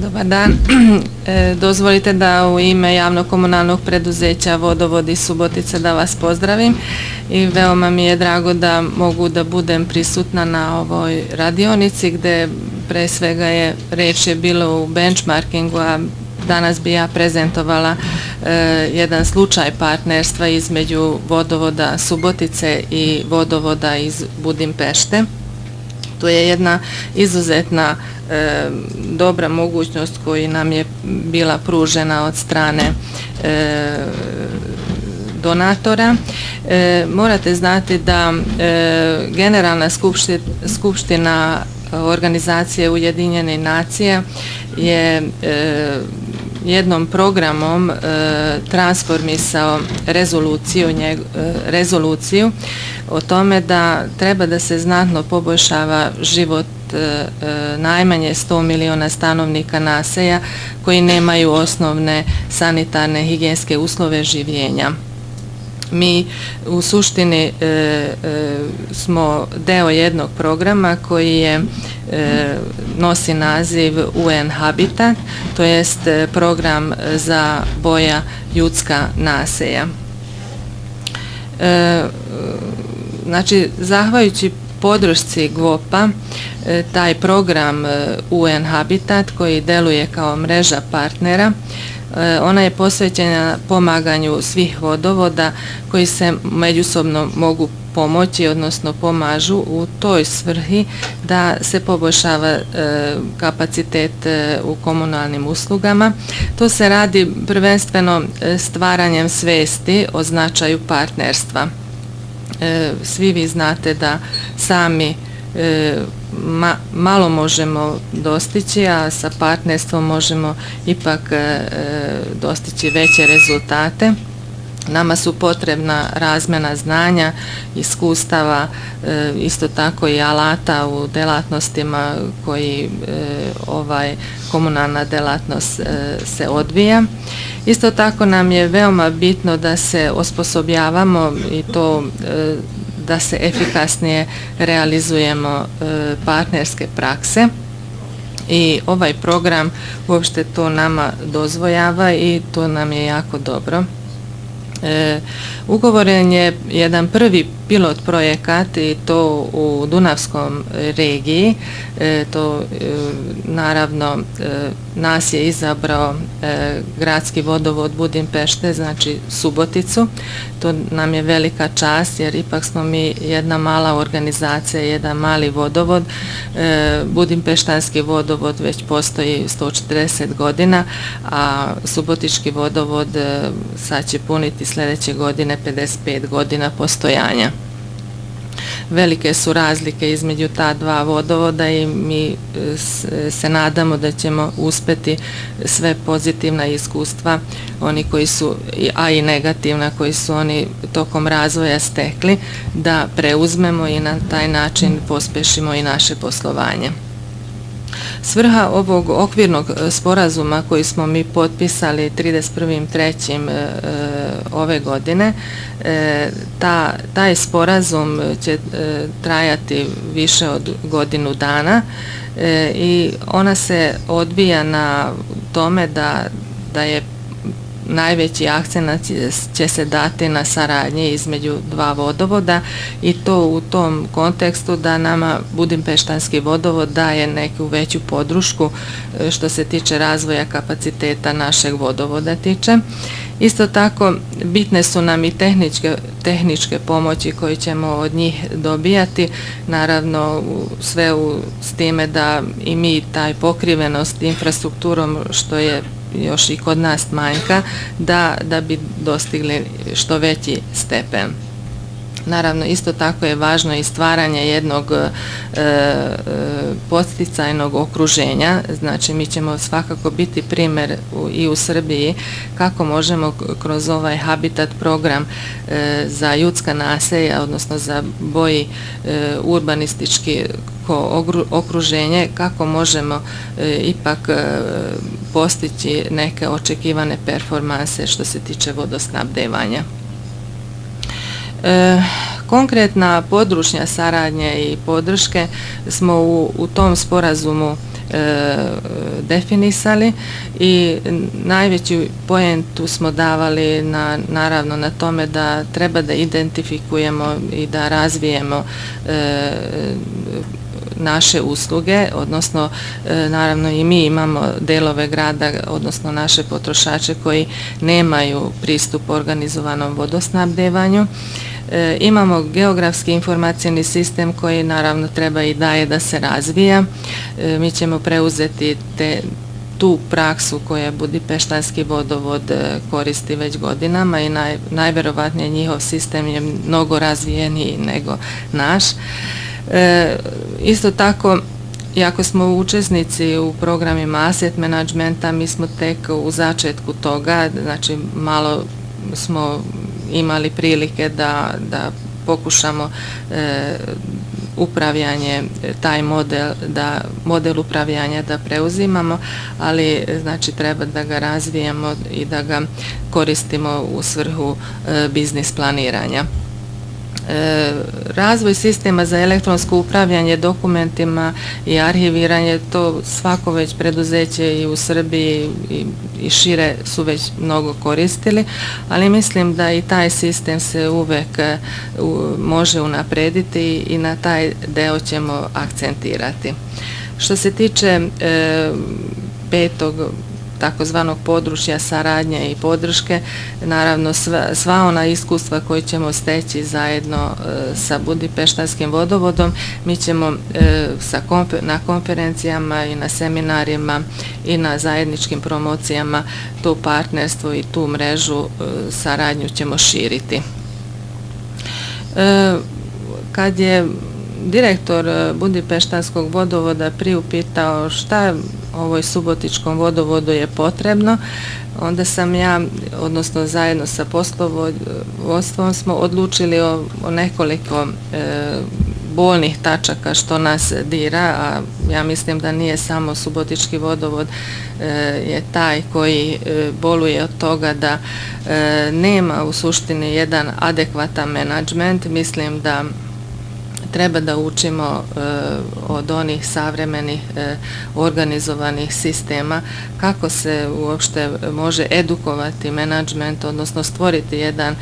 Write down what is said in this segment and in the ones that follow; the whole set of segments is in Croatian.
Dobar dan. Dozvolite da u ime javnog komunalnog preduzeća Vodovodi Subotica da vas pozdravim i veoma mi je drago da mogu da budem prisutna na ovoj radionici gdje pre svega reč je bilo u benchmarkingu, a danas bi ja prezentovala jedan slučaj partnerstva između Vodovoda Subotice i Vodovoda iz Budimpešte. To je jedna izuzetna dobra mogućnost koja nam je bila pružena od strane donatora. Morate znati da Generalna skupština organizacije Ujedinjenih nacija je jednom programom transformisao rezoluciju o tome da treba da se znatno poboljšava život najmanje 100 miliona stanovnika naselja koji nemaju osnovne sanitarne higijenske uslove življenja. Mi u suštini smo deo jednog programa koji nosi naziv UN Habitat, to jest program za bolja ljudska naselja. Znači, zahvaljujući podršci GVOP-a, taj program UN Habitat koji deluje kao mreža partnera, ona je posvećena pomaganju svih vodovoda koji se međusobno mogu pomoći, odnosno pomažu u toj svrhi da se poboljšava kapacitet u komunalnim uslugama. To se radi prvenstveno stvaranjem svesti o značaju partnerstva. Svi vi znate da sami malo možemo dostići, a sa partnerstvom možemo ipak dostići veće rezultate. Nama su potrebna razmjena znanja, iskustava, isto tako i alata u delatnostima koji komunalna delatnost se odvija. Isto tako nam je veoma bitno da se osposobljavamo i to da se efikasnije realizujemo partnerske prakse i ovaj program uopšte to nama dozvoljava i to nam je jako dobro. Ugovoren je jedan prvi pilot projekat i to u Dunavskom regiji. To naravno nas je izabrao gradski vodovod Budimpešte, znači Suboticu. To nam je velika čast jer ipak smo mi jedna mala organizacija, jedan mali vodovod. Budimpeštanski vodovod već postoji 140 godina, a Subotički vodovod sad će puniti sljedeće godine 55 godina postojanja. Velike su razlike između ta dva vodovoda i mi se nadamo da ćemo uspjeti sve pozitivna iskustva, oni koji su, a i negativna, koji su oni tokom razvoja stekli, da preuzmemo i na taj način pospešimo i naše poslovanje. Svrha ovog okvirnog sporazuma koji smo mi potpisali 31.3. ove godine, taj sporazum će trajati više od godinu dana i ona se odvija na tome da je najveći akcenat će se dati na saradnji između dva vodovoda i to u tom kontekstu da nama Budimpeštanski vodovod daje neku veću podršku što se tiče razvoja kapaciteta našeg vodovoda tiče. Isto tako bitne su nam i tehničke pomoći koje ćemo od njih dobijati, naravno sve s time da i mi taj pokrivenost infrastrukturom što je još i kod nas manjka, da bi dostigli što veći stepen. Naravno, isto tako je važno i stvaranje jednog podsticajnog okruženja, znači mi ćemo svakako biti primjer i u Srbiji kako možemo kroz ovaj Habitat program za ljudska naselja, odnosno za bolji urbanistički okruženje, kako možemo ipak postići neke očekivane performanse što se tiče vodosnabdevanja. Konkretna područja saradnje i podrške smo u tom sporazumu definisali i najveći poentu smo davali naravno na tome da treba da identifikujemo i da razvijemo naše usluge, odnosno naravno i mi imamo delove grada, odnosno naše potrošače koji nemaju pristup organizovanom vodosnabdevanju. Imamo geografski informacijni sistem koji naravno treba i daje da se razvija. Mi ćemo preuzeti tu praksu koja Budimpeštanski vodovod koristi već godinama i najverovatnije njihov sistem je mnogo razvijeniji nego naš. Isto tako, iako smo učesnici u programima asset managementa, mi smo tek u začetku toga, znači malo smo imali prilike da pokušamo upravljanje, taj model upravljanja da preuzimamo, ali znači treba da ga razvijemo i da ga koristimo u svrhu biznis planiranja. Razvoj sistema za elektronsko upravljanje dokumentima i arhiviranje, to svako već preduzeće i u Srbiji i šire su već mnogo koristili, ali mislim da i taj sistem se uvek može unaprediti i na taj deo ćemo akcentirati. Što se tiče petog takozvanog područja saradnje i podrške, naravno sva ona iskustva koje ćemo steći zajedno sa Budimpeštanskim vodovodom, mi ćemo na konferencijama i na seminarima i na zajedničkim promocijama to partnerstvo i tu mrežu, saradnju ćemo širiti. Kad je direktor Budimpeštanskog vodovoda priupitao šta ovoj Subotičkom vodovodu je potrebno, onda sam ja, odnosno zajedno sa poslovodstvom smo odlučili o nekoliko bolnih tačaka što nas dira, a ja mislim da nije samo Subotički vodovod je taj koji boluje od toga da nema u suštini jedan adekvatan menadžment. Mislim da treba da učimo od onih savremenih organizovanih sistema kako se uopšte može edukovati menadžment, odnosno stvoriti jedan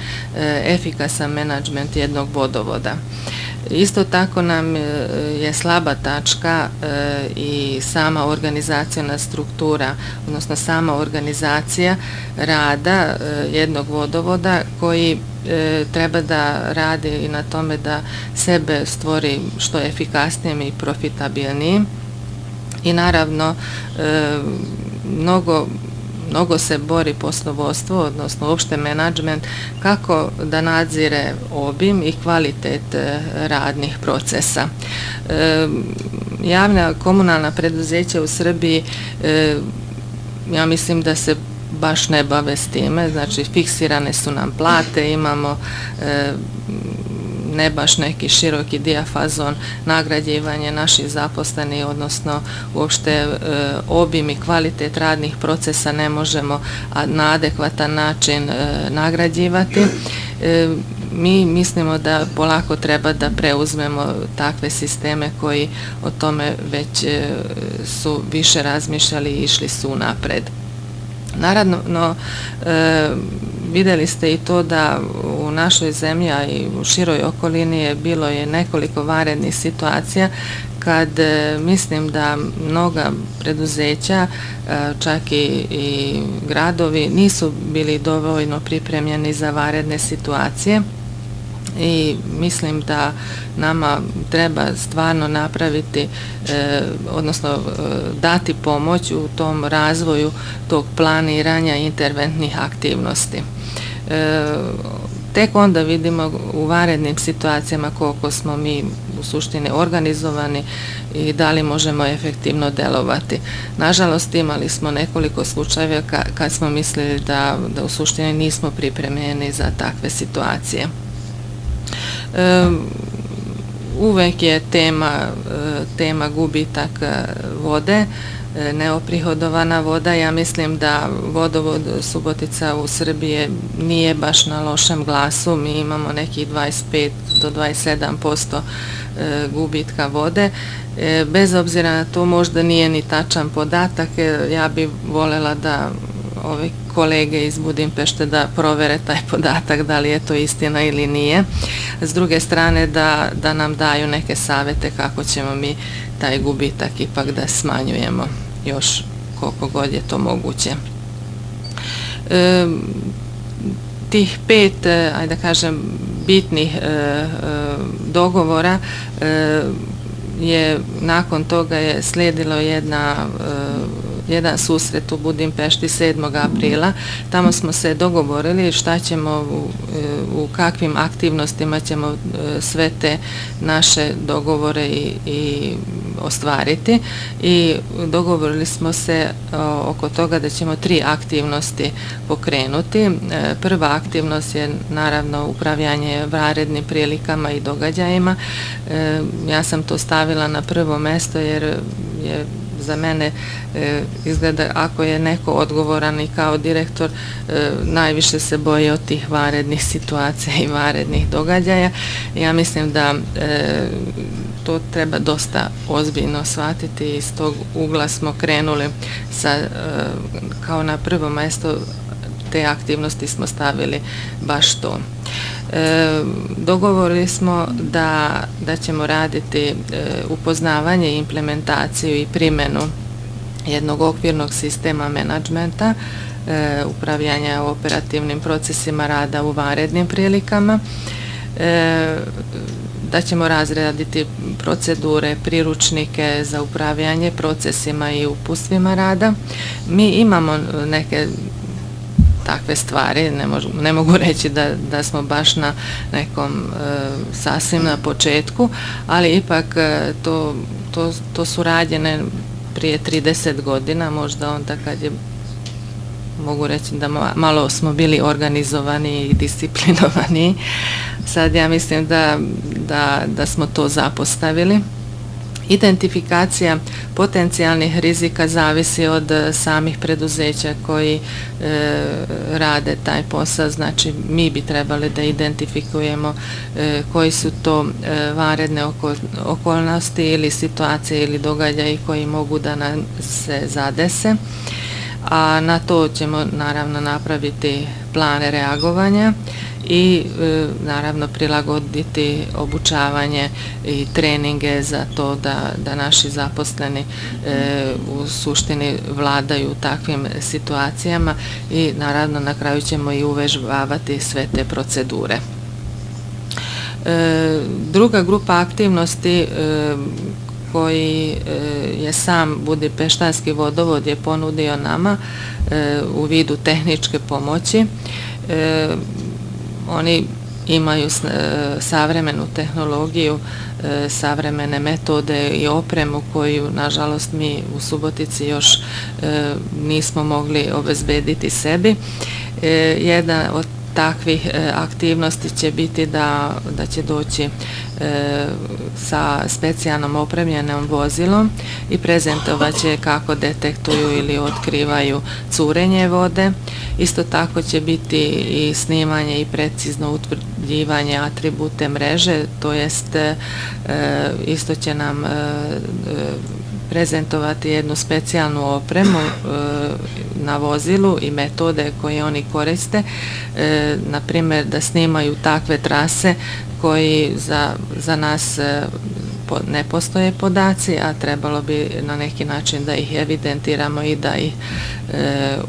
efikasan menadžment jednog vodovoda. Isto tako nam je slaba tačka i sama organizaciona struktura, odnosno sama organizacija rada jednog vodovoda koji treba da radi i na tome da sebe stvori što efikasnijim i profitabilnijim. I naravno mnogo se bori poslovodstvo, odnosno uopšte menadžment, kako da nadzire obim i kvalitet radnih procesa. Javna komunalna preduzeća u Srbiji, ja mislim da se baš ne bave s time, znači fiksirane su nam plate, imamo ne baš neki široki dijafazon nagrađivanja naših zaposlenih, odnosno uopšte obim i kvalitet radnih procesa ne možemo na adekvatan način nagrađivati. Mi mislimo da polako treba da preuzmemo takve sisteme koji o tome već su više razmišljali i išli su napred. Naravno, videli ste i to da u našoj zemlji, a i u široj okolini bilo je nekoliko vanrednih situacija kad mislim da mnoga preduzeća, čak i gradovi, nisu bili dovoljno pripremljeni za vanredne situacije. I mislim da nama treba stvarno napraviti, odnosno dati pomoć u tom razvoju tog planiranja interventnih aktivnosti. Tek onda vidimo u vanrednim situacijama koliko smo mi u suštini organizovani i da li možemo efektivno delovati. Nažalost, imali smo nekoliko slučajeva kad smo mislili da u suštini nismo pripremljeni za takve situacije. Uvek je tema gubitak vode, neoprihodovana voda. Ja mislim da vodovod Subotica u Srbiji nije baš na lošem glasu. Mi imamo nekih 25 do 27% gubitka vode. Bez obzira na to možda nije ni tačan podatak. Ja bih voljela da ovi kolege iz Budimpešte da provere taj podatak, da li je to istina ili nije. S druge strane da nam daju neke savjete kako ćemo mi taj gubitak ipak da smanjujemo još koliko god je to moguće. Tih 5, ajde da kažem, bitnih dogovora je nakon toga je slijedilo jedan susret u Budimpešti 7. aprila. Tamo smo se dogovorili šta ćemo, u kakvim aktivnostima ćemo sve te naše dogovore i ostvariti, i dogovorili smo se oko toga da ćemo 3 aktivnosti pokrenuti. Prva aktivnost je naravno upravljanje vanrednim prilikama i događajima. Ja sam to stavila na prvo mjesto jer je za mene izgleda ako je neko odgovoran i kao direktor najviše se boji od tih vanrednih situacija i vanrednih događaja. Ja mislim da to treba dosta ozbiljno shvatiti i iz tog ugla smo krenuli kao na prvo mjesto te aktivnosti smo stavili baš to. Dogovorili smo da ćemo raditi upoznavanje, implementaciju i primjenu jednog okvirnog sistema menadžmenta, upravljanja operativnim procesima rada u vanrednim prilikama, da ćemo razraditi procedure, priručnike za upravljanje procesima i uputstvima rada. Mi imamo neke takve stvari, ne mogu reći da smo baš na nekom sasvim na početku, ali ipak to su rađene prije 30 godina, možda onda kad je, mogu reći da malo smo bili organizovani i disciplinovani. Sad ja mislim da smo to zapostavili. Identifikacija potencijalnih rizika zavisi od samih preduzeća koji rade taj posao, znači mi bi trebali da identifikujemo koji su to vanredne okolnosti ili situacije ili događaji koji mogu da nam se zadese, a na to ćemo naravno napraviti plane reagovanja i naravno prilagoditi obučavanje i treninge za to da naši zaposleni u suštini vladaju takvim situacijama i naravno na kraju ćemo i uvežbavati sve te procedure. Druga grupa aktivnosti koji je sam Budimpeštanski vodovod je ponudio nama u vidu tehničke pomoći. Oni imaju savremenu tehnologiju, savremene metode i opremu koju nažalost mi u Subotici još nismo mogli obezbediti sebi. Jedna od takvih aktivnosti će biti da će doći sa specijalnom opremljenom vozilom i prezentovat će kako detektuju ili otkrivaju curenje vode. Isto tako će biti i snimanje i precizno utvrđivanje atribute mreže, to jest isto će nam prezentovati jednu specijalnu opremu na vozilu i metode koje oni koriste, na primjer da snimaju takve trase koji za nas ne postoje podaci, a trebalo bi na neki način da ih evidentiramo i da ih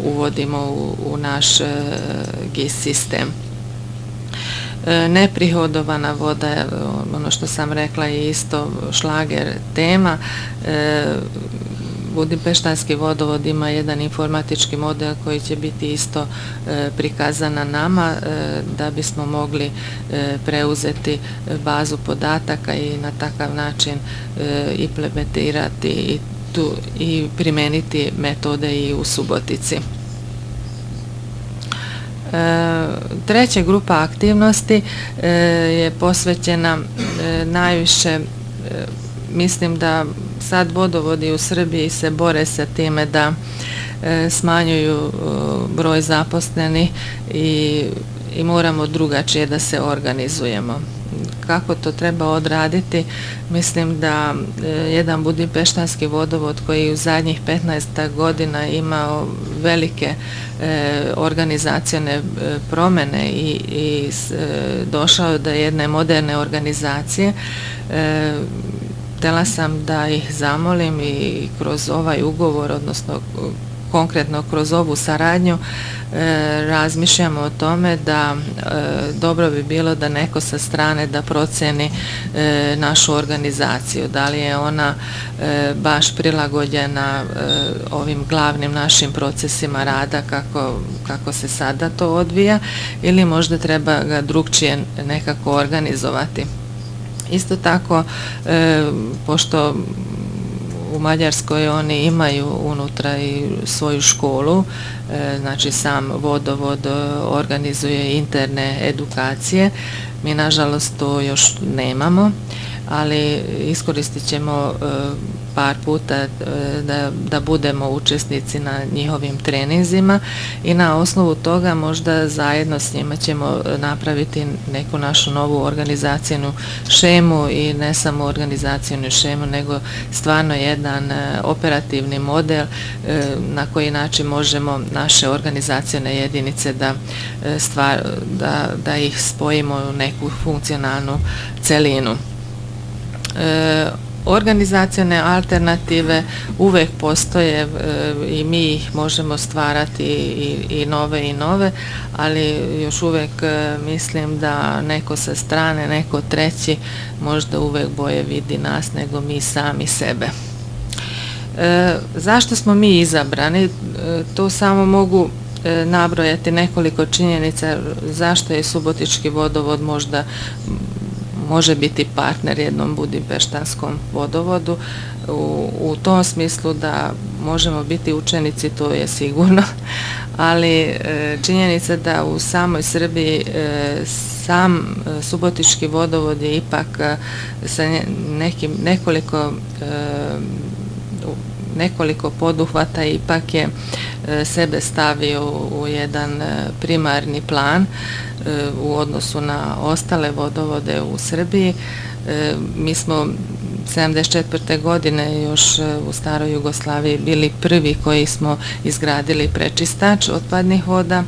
uvodimo u naš GIS sistem. Neprihodovana voda, ono što sam rekla, je isto šlager tema. Budimpeštanski vodovod ima jedan informatički model koji će biti isto prikazan na nama da bismo mogli preuzeti bazu podataka i na takav način implementirati i primeniti metode i u Subotici. Treća grupa aktivnosti je posvećena najviše, mislim da sad vodovodi u Srbiji se bore sa time da smanjuju broj zaposlenih i moramo drugačije da se organizujemo. Kako to treba odraditi? Mislim da jedan budimpeštanski vodovod koji u zadnjih 15 godina imao velike organizacione promjene i došao do jedne moderne organizacije, htjela sam da ih zamolim i kroz ovaj ugovor, odnosno konkretno kroz ovu saradnju, razmišljamo o tome da dobro bi bilo da neko sa strane da procjeni našu organizaciju, da li je ona baš prilagođena ovim glavnim našim procesima rada kako se sada to odvija, ili možda treba ga drukčije nekako organizovati. Isto tako, pošto u Mađarskoj oni imaju unutra i svoju školu, znači sam vodovod organizuje interne edukacije. Mi nažalost to još nemamo, ali iskoristit ćemo par puta da budemo učesnici na njihovim treninzima i na osnovu toga možda zajedno s njima ćemo napraviti neku našu novu organizacijnu šemu i ne samo organizacijnu šemu, nego stvarno jedan operativni model na koji način možemo naše organizacijne jedinice da ih spojimo u neku funkcionalnu celinu. Organizacione alternative uvek postoje i mi ih možemo stvarati i nove, ali još uvek mislim da neko sa strane, neko treći možda uvek bolje vidi nas nego mi sami sebe. Zašto smo mi izabrani? To samo mogu nabrojati nekoliko činjenica zašto je Subotički vodovod može biti partner jednom budimpeštanskom vodovodu. U tom smislu da možemo biti učenici, to je sigurno, ali činjenica da u samoj Srbiji sam Subotički vodovod je ipak sa nekoliko poduhvata ipak je sebe stavio u jedan primarni plan u odnosu na ostale vodovode u Srbiji. Mi smo 1974. godine još u staroj Jugoslaviji bili prvi koji smo izgradili prečistač otpadnih voda.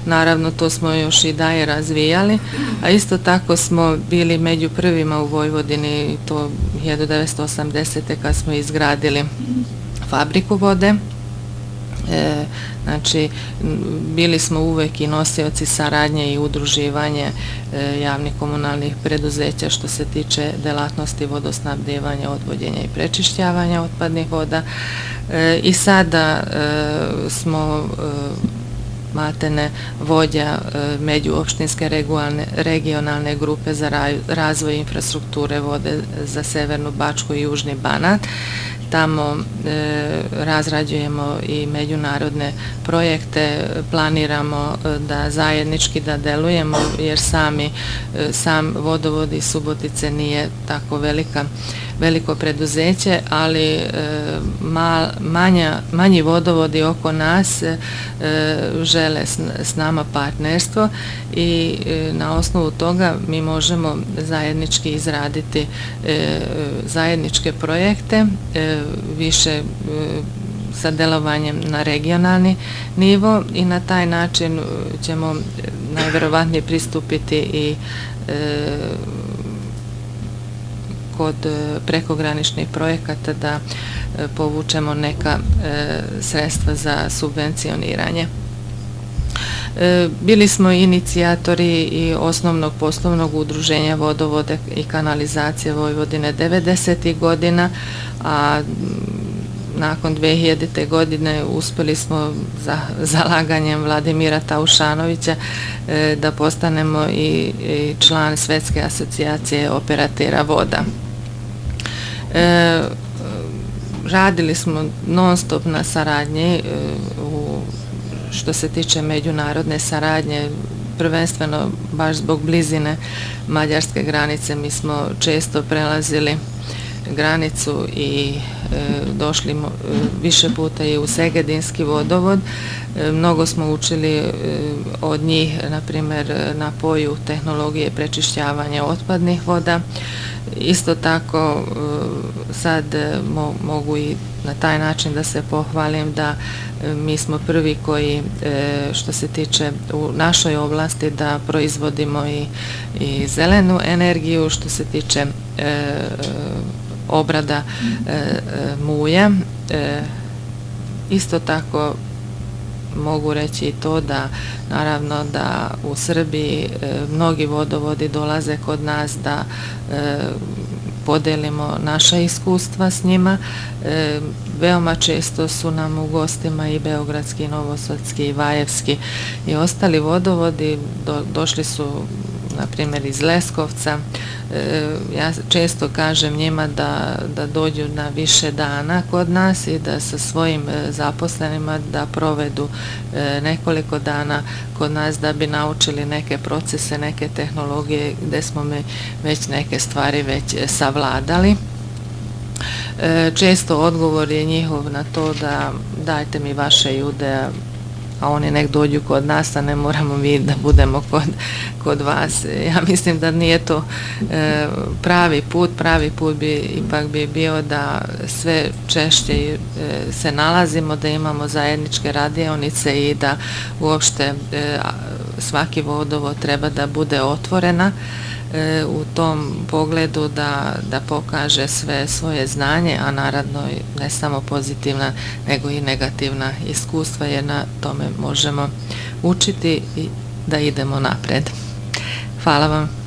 Naravno, to smo još i dalje razvijali, a isto tako smo bili među prvima u Vojvodini, to 1980. kad smo izgradili fabriku vode. Znači, bili smo uvek i nosioci saradnje i udruživanje javnih komunalnih preduzeća što se tiče delatnosti vodosnabdevanja, odvođenja i prečišćavanja otpadnih voda. I sada smo maltene vođa međuopštinske regionalne grupe za razvoj infrastrukture vode za Severnu Bačku i Južni Banat. Tamo razrađujemo i međunarodne projekte, planiramo da zajednički da delujemo, jer sam vodovod iz Subotice nije tako veliko preduzeće, ali manji vodovodi oko nas žele s nama partnerstvo i na osnovu toga mi možemo zajednički izraditi zajedničke projekte, više sa delovanjem na regionalni nivo i na taj način ćemo najverovatnije pristupiti i kod prekograničnih projekata da povučemo neka sredstva za subvencioniranje. Bili smo inicijatori i osnovnog poslovnog udruženja vodovode i kanalizacije Vojvodine 90. godina, a nakon 2000. godine uspjeli smo zalaganjem Vladimira Taušanovića da postanemo i član Svetske asocijacije operatera voda. Radili smo non stop na saradnji što se tiče međunarodne saradnje, prvenstveno baš zbog blizine mađarske granice. Mi smo često prelazili granicu i došli više puta i u Segedinski vodovod. Mnogo smo učili od njih, na primjer na polju tehnologije prečišćavanja otpadnih voda. Isto tako sad mogu i na taj način da se pohvalim da mi smo prvi koji, što se tiče u našoj oblasti, da proizvodimo i zelenu energiju, što se tiče obrada mulja. Isto tako mogu reći i to da naravno da u Srbiji mnogi vodovodi dolaze kod nas da podelimo naša iskustva s njima. Veoma često su nam u gostima i beogradski, novosadski, i vajevski i ostali vodovodi. Došli su na primjer iz Leskovca. Ja često kažem njima da dođu na više dana kod nas i da sa svojim zaposlenima da provedu nekoliko dana kod nas da bi naučili neke procese, neke tehnologije gdje smo mi već neke stvari već savladali. Često odgovor je njihov na to da dajte mi vaše ljude, a oni nek dođu kod nas, a ne moramo mi da budemo kod vas. Ja mislim da nije to pravi put. Pravi put bi ipak bio da sve češće se nalazimo, da imamo zajedničke radionice i da uopšte svaki vodovod treba da bude otvorena u tom pogledu da pokaže sve svoje znanje, a naravno ne samo pozitivna nego i negativna iskustva, jer na tome možemo učiti i da idemo napred. Hvala vam.